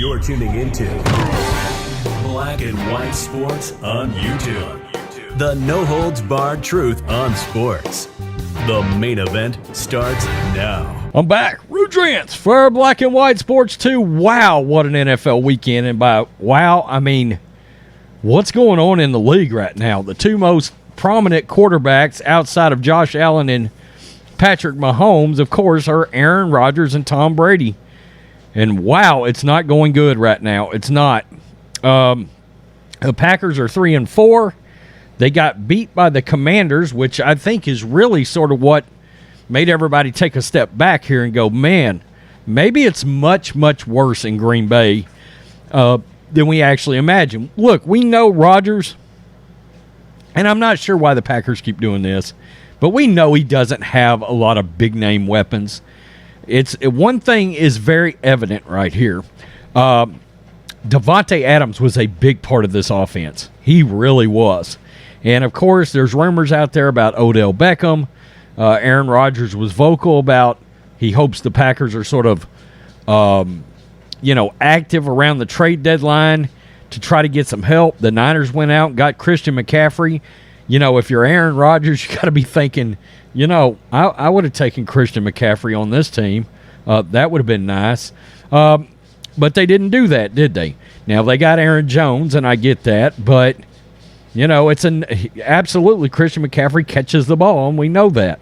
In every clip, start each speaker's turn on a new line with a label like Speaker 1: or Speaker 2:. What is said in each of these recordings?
Speaker 1: You're tuning into Black and White Sports on YouTube. The no-holds-barred truth on sports. The main event starts now.
Speaker 2: I'm back. Rodgers for Black and White Sports 2. Wow, what an NFL weekend. And by wow, I mean, what's going on in the league right now? The two most prominent quarterbacks outside of Josh Allen and Patrick Mahomes, of course, are Aaron Rodgers and Tom Brady. And wow, it's not going good right now. It's not. The Packers are 3-4. They got beat by the Commanders, which I think is really sort of what made everybody take a step back here and go, man, maybe it's much, much worse in Green Bay than we actually imagine. Look, we know Rodgers, and I'm not sure why the Packers keep doing this, but we know he doesn't have a lot of big-name weapons. One thing is very evident right here. Davante Adams was a big part of this offense. He really was. And, of course, there's rumors out there about Odell Beckham. Aaron Rodgers was vocal about he hopes the Packers are sort of, active around the trade deadline to try to get some help. The Niners went out and got Christian McCaffrey. You know, if you're Aaron Rodgers, you got to be thinking, I would have taken Christian McCaffrey on this team. That would have been nice. But they didn't do that, did they? Now, they got Aaron Jones, and I get that. But, it's absolutely Christian McCaffrey catches the ball, and we know that.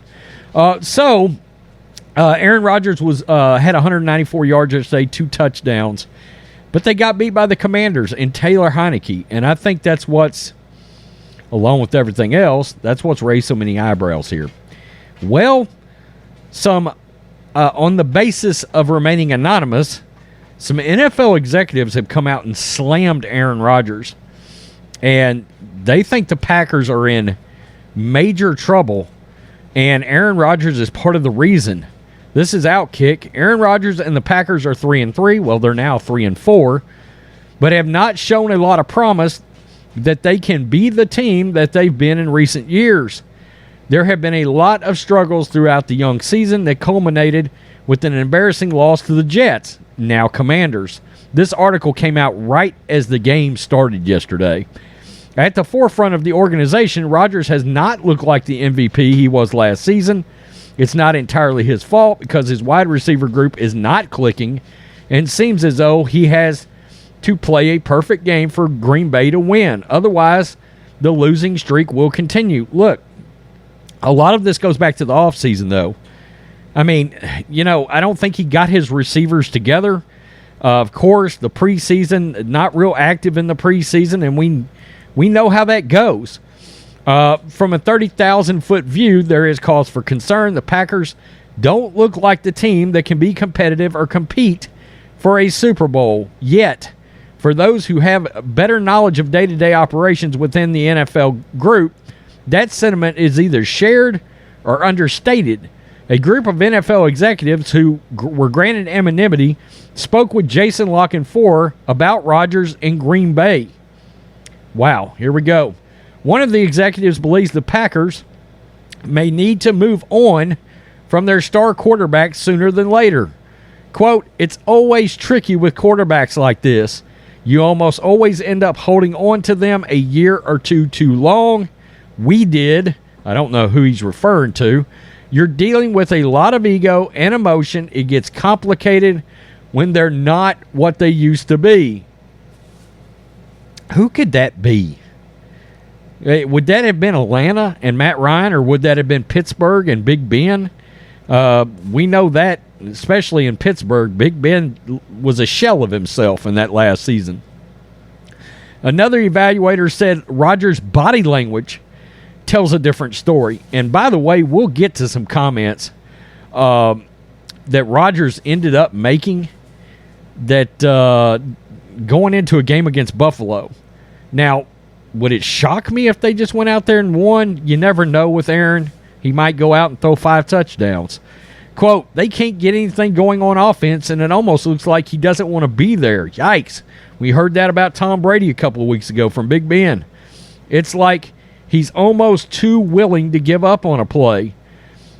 Speaker 2: Aaron Rodgers had 194 yards yesterday, 2 touchdowns. But they got beat by the Commanders and Taylor Heineke. And I think that's what's, along with everything else, that's what's raised so many eyebrows here. Well, on the basis of remaining anonymous, some NFL executives have come out and slammed Aaron Rodgers. And they think the Packers are in major trouble. And Aaron Rodgers is part of the reason. This is Outkick. Aaron Rodgers and the Packers are 3-3. Well, they're now 3-4. But have not shown a lot of promise that they can be the team that they've been in recent years. There have been a lot of struggles throughout the young season that culminated with an embarrassing loss to the Jets, now Commanders. This article came out right as the game started yesterday. At the forefront of the organization, Rodgers has not looked like the MVP he was last season. It's not entirely his fault because his wide receiver group is not clicking and seems as though he has to play a perfect game for Green Bay to win. Otherwise, the losing streak will continue. Look, a lot of this goes back to the offseason, though. I mean, I don't think he got his receivers together. Of course, the preseason, not real active in the preseason, and we know how that goes. From a 30,000-foot view, there is cause for concern. The Packers don't look like the team that can be competitive or compete for a Super Bowl yet. For those who have better knowledge of day-to-day operations within the NFL group, that sentiment is either shared or understated. A group of NFL executives who were granted anonymity spoke with Jason La Canfora about Rodgers in Green Bay. Wow, here we go. One of the executives believes the Packers may need to move on from their star quarterback sooner than later. Quote, "It's always tricky with quarterbacks like this. You almost always end up holding on to them a year or two too long. We did." I don't know who he's referring to. "You're dealing with a lot of ego and emotion. It gets complicated when they're not what they used to be." Who could that be? Would that have been Atlanta and Matt Ryan, or would that have been Pittsburgh and Big Ben? We know that, especially in Pittsburgh, Big Ben was a shell of himself in that last season. Another evaluator said Rodgers' body language tells a different story. And by the way, we'll get to some comments that Rodgers ended up making that going into a game against Buffalo. Now, would it shock me if they just went out there and won? You never know with Aaron. He might go out and throw 5 touchdowns. Quote, "They can't get anything going on offense, and it almost looks like he doesn't want to be there." Yikes. We heard that about Tom Brady a couple of weeks ago from Big Ben. It's like he's almost too willing to give up on a play.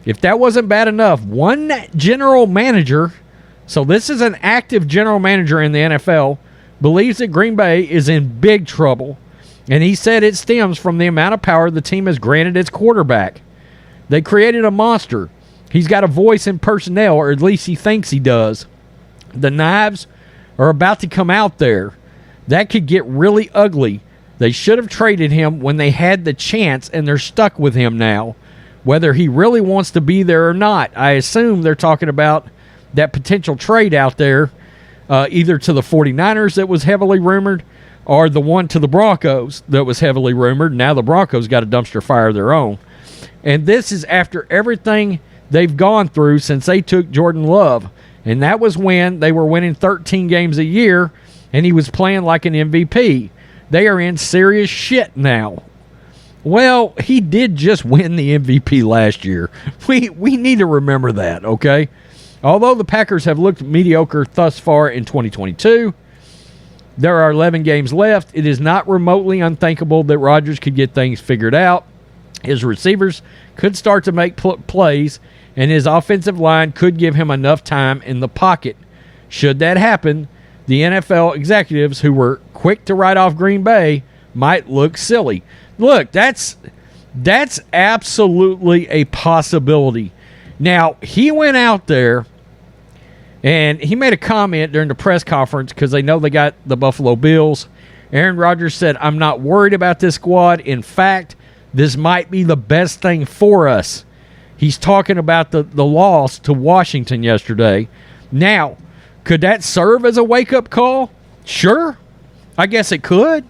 Speaker 2: If that wasn't bad enough, one general manager So this is an active general manager in the NFL, believes that Green Bay is in big trouble, and he said it stems from the amount of power the team has granted its quarterback. They created a monster. He's got a voice in personnel, or at least he thinks he does. The knives are about to come out there. That could get really ugly. They should have traded him when they had the chance, and they're stuck with him now. Whether he really wants to be there or not, I assume they're talking about that potential trade out there, either to the 49ers that was heavily rumored, or the one to the Broncos that was heavily rumored. Now the Broncos got a dumpster fire of their own. And this is after everything they've gone through since they took Jordan Love. And that was when they were winning 13 games a year, and he was playing like an MVP. They are in serious shit now. Well, he did just win the MVP last year. We need to remember that, okay? Although the Packers have looked mediocre thus far in 2022, there are 11 games left. It is not remotely unthinkable that Rodgers could get things figured out. His receivers could start to make plays, and his offensive line could give him enough time in the pocket. Should that happen, the NFL executives who were quick to write off Green Bay might look silly. Look, that's absolutely a possibility. Now, he went out there and he made a comment during the press conference because they know they got the Buffalo Bills. Aaron Rodgers said, "I'm not worried about this squad. In fact, this might be the best thing for us." He's talking about the loss to Washington yesterday. Now, could that serve as a wake-up call? Sure. I guess it could.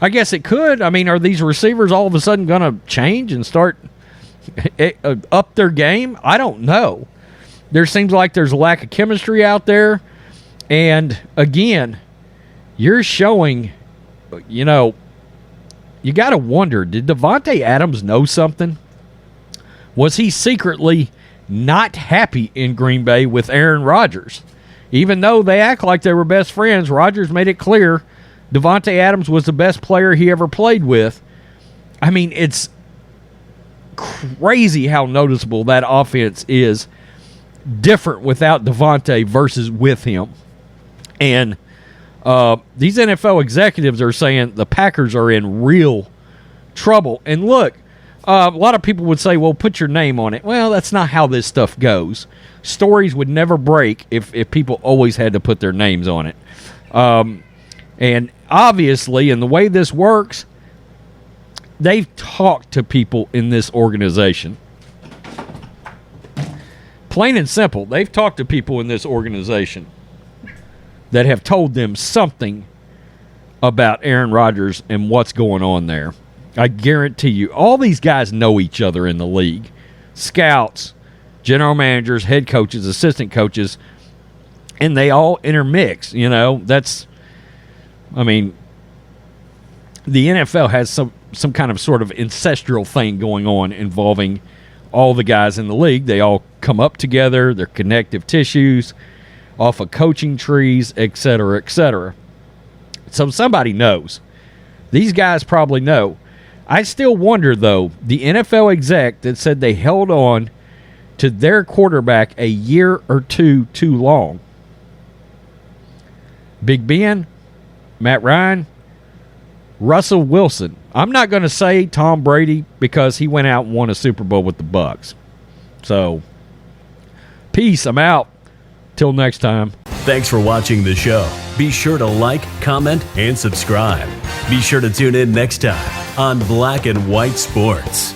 Speaker 2: I mean, are these receivers all of a sudden going to change and start up their game? I don't know. There seems like there's a lack of chemistry out there. And, again, you're showing, you got to wonder, did Davante Adams know something? Was he secretly not happy in Green Bay with Aaron Rodgers? Even though they act like they were best friends, Rodgers made it clear Davante Adams was the best player he ever played with. I mean, it's crazy how noticeable that offense is different without Davante versus with him. And these NFL executives are saying the Packers are in real trouble. And look, a lot of people would say, well, put your name on it. Well, that's not how this stuff goes. Stories would never break if people always had to put their names on it. And obviously, in the way this works, they've talked to people in this organization. Plain and simple, they've talked to people in this organization that have told them something about Aaron Rodgers and what's going on there. I guarantee you, all these guys know each other in the league. Scouts, general managers, head coaches, assistant coaches, and they all intermix. The NFL has some kind of sort of ancestral thing going on involving all the guys in the league. They all come up together, they're connective tissues, off of coaching trees, et cetera, et cetera. So somebody knows. These guys probably know. I still wonder, though, the NFL exec that said they held on to their quarterback a year or two too long. Big Ben, Matt Ryan, Russell Wilson. I'm not going to say Tom Brady because he went out and won a Super Bowl with the Bucs. So, peace. I'm out. Till next time.
Speaker 1: Thanks for watching the show. Be sure to like, comment, and subscribe. Be sure to tune in next time on Black and White Sports.